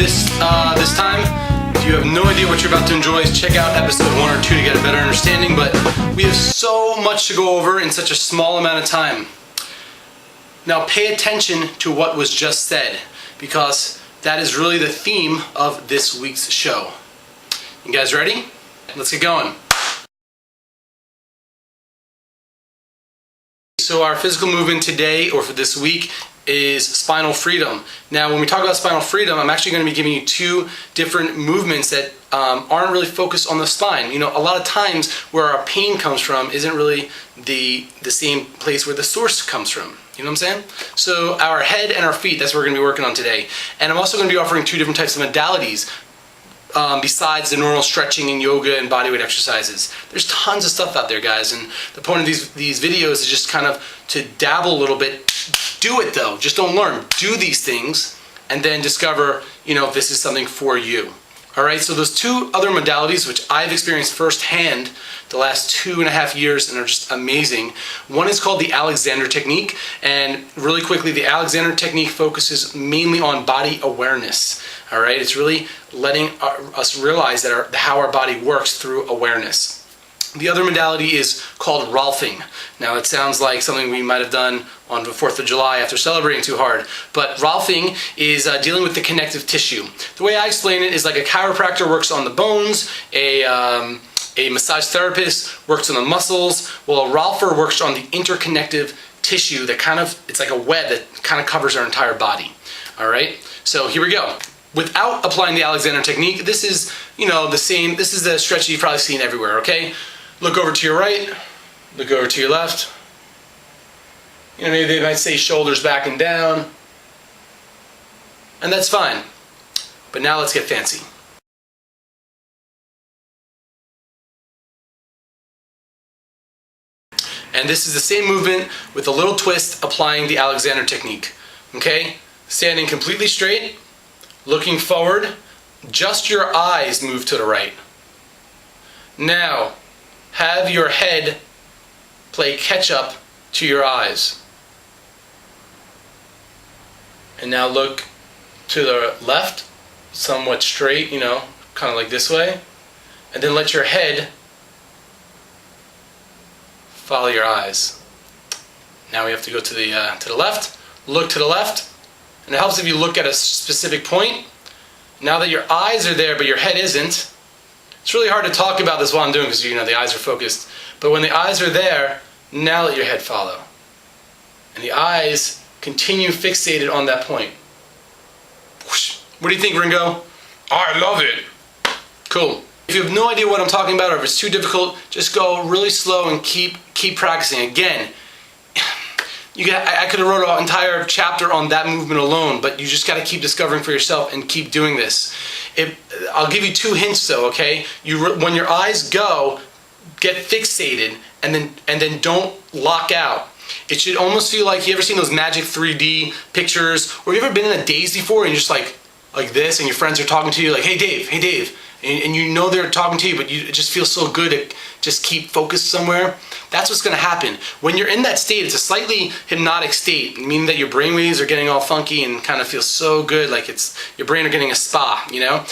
this time. If you have no idea what you're about to enjoy, check out episode 1 or 2 to get a better understanding, but we have so much to go over in such a small amount of time. Now pay attention to what was just said, because that is really the theme of this week's show. You guys ready? Let's get going. So our physical movement today, or for this week, is spinal freedom. Now when we talk about spinal freedom, I'm actually going to be giving you 2 different movements that aren't really focused on the spine. You know, a lot of times where our pain comes from isn't really the same place where the source comes from. You know what I'm saying? So our head and our feet, that's what we're going to be working on today. And I'm also going to be offering 2 different types of modalities besides the normal stretching and yoga and bodyweight exercises. There's tons of stuff out there, guys, and the point of these videos is just kind of to dabble a little bit. Do it though, just don't learn. Do these things and then discover, you know, if this is something for you. All right, so those 2 other modalities, which I've experienced firsthand the last 2.5 years and are just amazing. One is called the Alexander Technique, and really quickly, the Alexander Technique focuses mainly on body awareness. All right, it's really letting us realize that how our body works through awareness. The other modality is called Rolfing. Now it sounds like something we might have done on the 4th of July after celebrating too hard, but Rolfing is dealing with the connective tissue. The way I explain it is like a chiropractor works on the bones, a massage therapist works on the muscles, while a Rolfer works on the interconnective tissue that it's like a web that kind of covers our entire body. All right, so here we go. Without applying the Alexander Technique, this is, you know, the same. This is the stretch you've probably seen everywhere. Okay, look over to your right, look over to your left. You know, maybe they might say shoulders back and down, and that's fine. But now let's get fancy. And this is the same movement with a little twist applying the Alexander Technique. Okay, standing completely straight, looking forward, just your eyes move to the right. Now, have your head play catch up to your eyes. And now look to the left, somewhat straight, you know, kind of like this way. And then let your head follow your eyes. Now we have to go to the left, look to the left. And it helps if you look at a specific point. Now that your eyes are there but your head isn't, it's really hard to talk about this while I'm doing because, you know, the eyes are focused. But when the eyes are there, now let your head follow. And the eyes continue fixated on that point. Whoosh. What do you think, Ringo? I love it. Cool. If you have no idea what I'm talking about or if it's too difficult, just go really slow and keep practicing. Again, I could have wrote an entire chapter on that movement alone, but you just got to keep discovering for yourself and keep doing this. I'll give you 2 hints though, okay? When your eyes go, get fixated and then don't lock out. It should almost feel like, you ever seen those magic 3D pictures, or you ever been in a daze before and you're just like this, and your friends are talking to you like, hey Dave, and you know they're talking to you, but it just feels so good to just keep focused somewhere. That's what's going to happen. When you're in that state, it's a slightly hypnotic state, meaning that your brainwaves are getting all funky and kind of feels so good, like your brain are getting a spa, you know?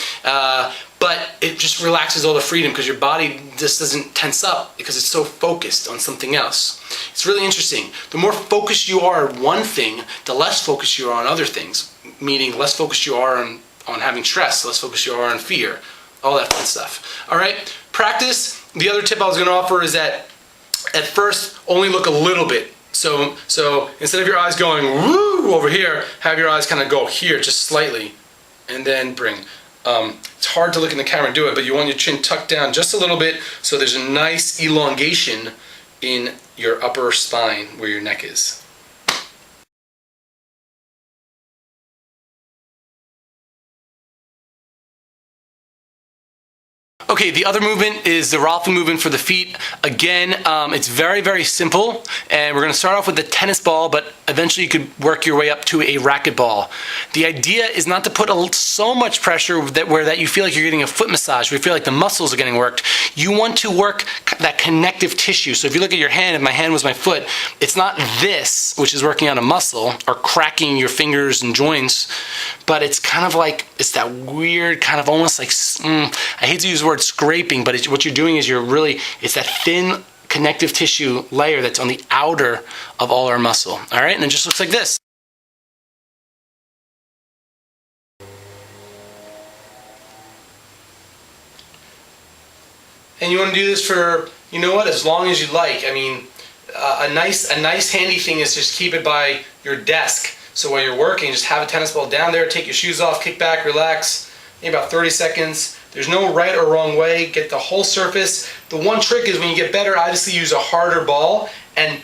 But it just relaxes all the freedom because your body just doesn't tense up because it's so focused on something else. It's really interesting. The more focused you are on one thing, the less focused you are on other things, meaning less focused you are on having stress, less focused you are on fear, all that fun stuff. All right, practice. The other tip I was going to offer is that at first only look a little bit. So instead of your eyes going woo over here, have your eyes kind of go here just slightly, and then bring. It's hard to look in the camera and do it, but you want your chin tucked down just a little bit so there's a nice elongation in your upper spine where your neck is. Okay, the other movement is the Rolfing movement for the feet. Again, it's very, very simple, and we're going to start off with the tennis ball, but eventually you could work your way up to a racquetball. The idea is not to put so much pressure that you feel like you're getting a foot massage, where you feel like the muscles are getting worked. You want to work that connective tissue. So if you look at your hand, if my hand was my foot, it's not this, which is working on a muscle or cracking your fingers and joints, but it's kind of like, it's that weird kind of almost like, I hate to use the word scraping, but what you're doing is it's that thin connective tissue layer that's on the outer of all our muscle. All right, and it just looks like this. And you want to do this for, you know what, as long as you like. I mean, a nice handy thing is just keep it by your desk. So while you're working, just have a tennis ball down there, take your shoes off, kick back, relax, maybe about 30 seconds. There's no right or wrong way. Get the whole surface. The one trick is when you get better, obviously use a harder ball and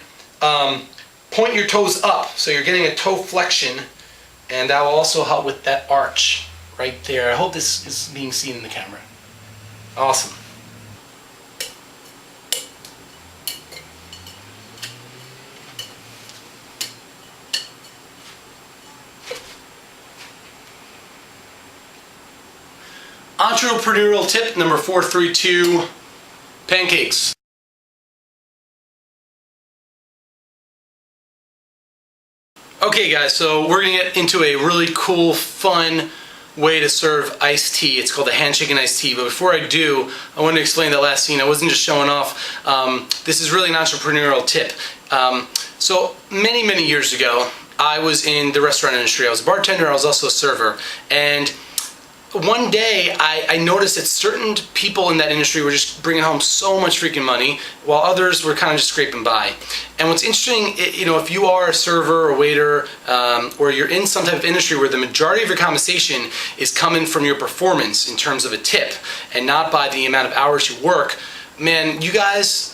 point your toes up. So you're getting a toe flexion, and that will also help with that arch right there. I hope this is being seen in the camera. Awesome. Entrepreneurial tip number 432, pancakes. Okay guys, so we're gonna get into a really cool, fun way to serve iced tea. It's called the handshaking iced tea. But before I do, I want to explain that last scene. I wasn't just showing off. This is really an entrepreneurial tip. So many years ago, I was in the restaurant industry. I was a bartender, I was also a server. And one day I noticed that certain people in that industry were just bringing home so much freaking money, while others were kind of just scraping by. And what's interesting, if you are a server or waiter, or you're in some type of industry where the majority of your compensation is coming from your performance in terms of a tip and not by the amount of hours you work, man, you guys,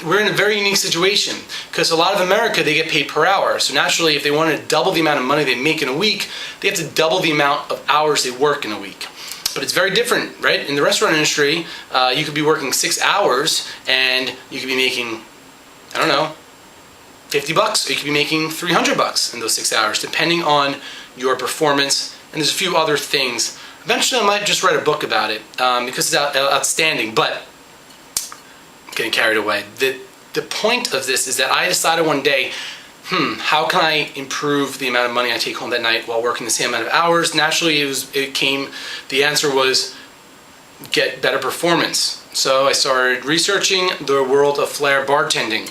we're in a very unique situation because a lot of America, they get paid per hour. So naturally, if they want to double the amount of money they make in a week, they have to double the amount of hours they work in a week. But it's very different, right? In the restaurant industry, you could be working 6 hours and you could be making, I don't know, $50, or you could be making $300 in those 6 hours, depending on your performance. And there's a few other things. Eventually, I might just write a book about it because it's outstanding. But getting carried away. The point of this is that I decided one day, how can I improve the amount of money I take home that night while working the same amount of hours? Naturally, the answer was get better performance. So I started researching the world of flair bartending.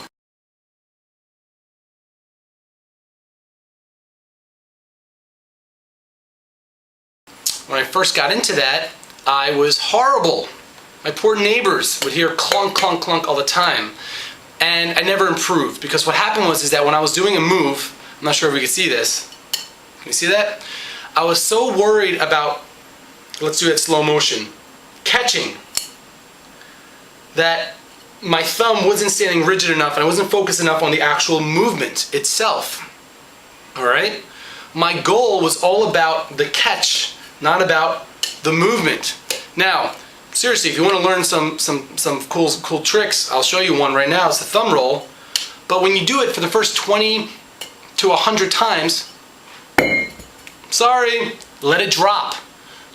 When I first got into that, I was horrible. My poor neighbors would hear clunk, clunk, clunk all the time. And I never improved because what happened was that when I was doing a move, I'm not sure if we can see this. Can you see that? I was so worried about, let's do it slow motion, catching, that my thumb wasn't standing rigid enough and I wasn't focused enough on the actual movement itself. All right? My goal was all about the catch, not about the movement. Now, seriously, if you want to learn some cool tricks, I'll show you one right now. It's the thumb roll. But when you do it for the first 20 to 100 times, sorry, let it drop.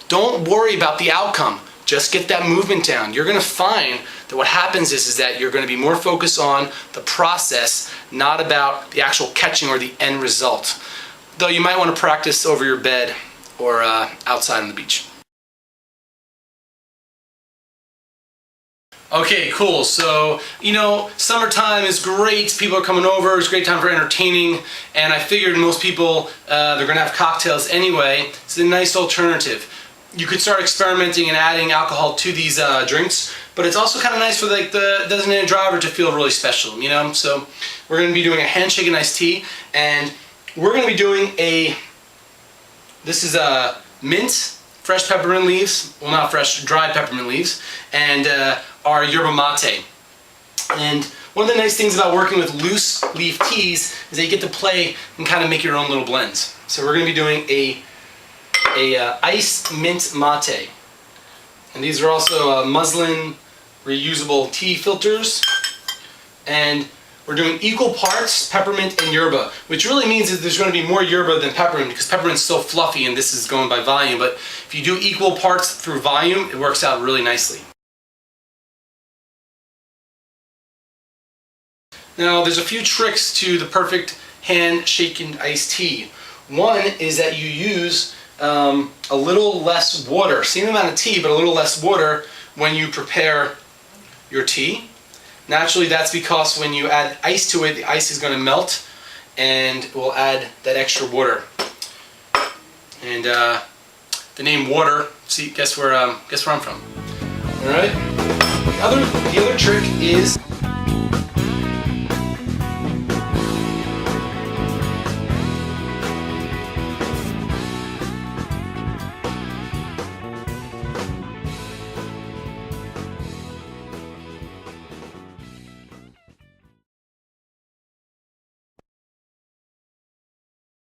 Don't worry about the outcome. Just get that movement down. You're going to find that what happens is that you're going to be more focused on the process, not about the actual catching or the end result. Though you might want to practice over your bed or outside on the beach. Okay, cool. So, summertime is great. People are coming over. It's a great time for entertaining. And I figured most people, they're going to have cocktails anyway. It's a nice alternative. You could start experimenting and adding alcohol to these drinks. But it's also kind of nice for the designated driver to feel really special, So we're going to be doing a handshaking iced tea. And we're going to be doing this is a mint, fresh peppermint leaves. Well, not fresh, dried peppermint leaves. And our yerba mate. And one of the nice things about working with loose leaf teas is that you get to play and kind of make your own little blends. So we're going to be doing a iced mint mate. And these are also muslin reusable tea filters. And we're doing equal parts peppermint and yerba, which really means that there's going to be more yerba than peppermint because peppermint's so fluffy and this is going by volume. But if you do equal parts through volume, it works out really nicely. Now, there's a few tricks to the perfect hand-shaken iced tea. One is that you use a little less water, same amount of tea, but a little less water when you prepare your tea. Naturally, that's because when you add ice to it, the ice is going to melt and will add that extra water. And the name water, see, guess where I'm from. All right. The other trick is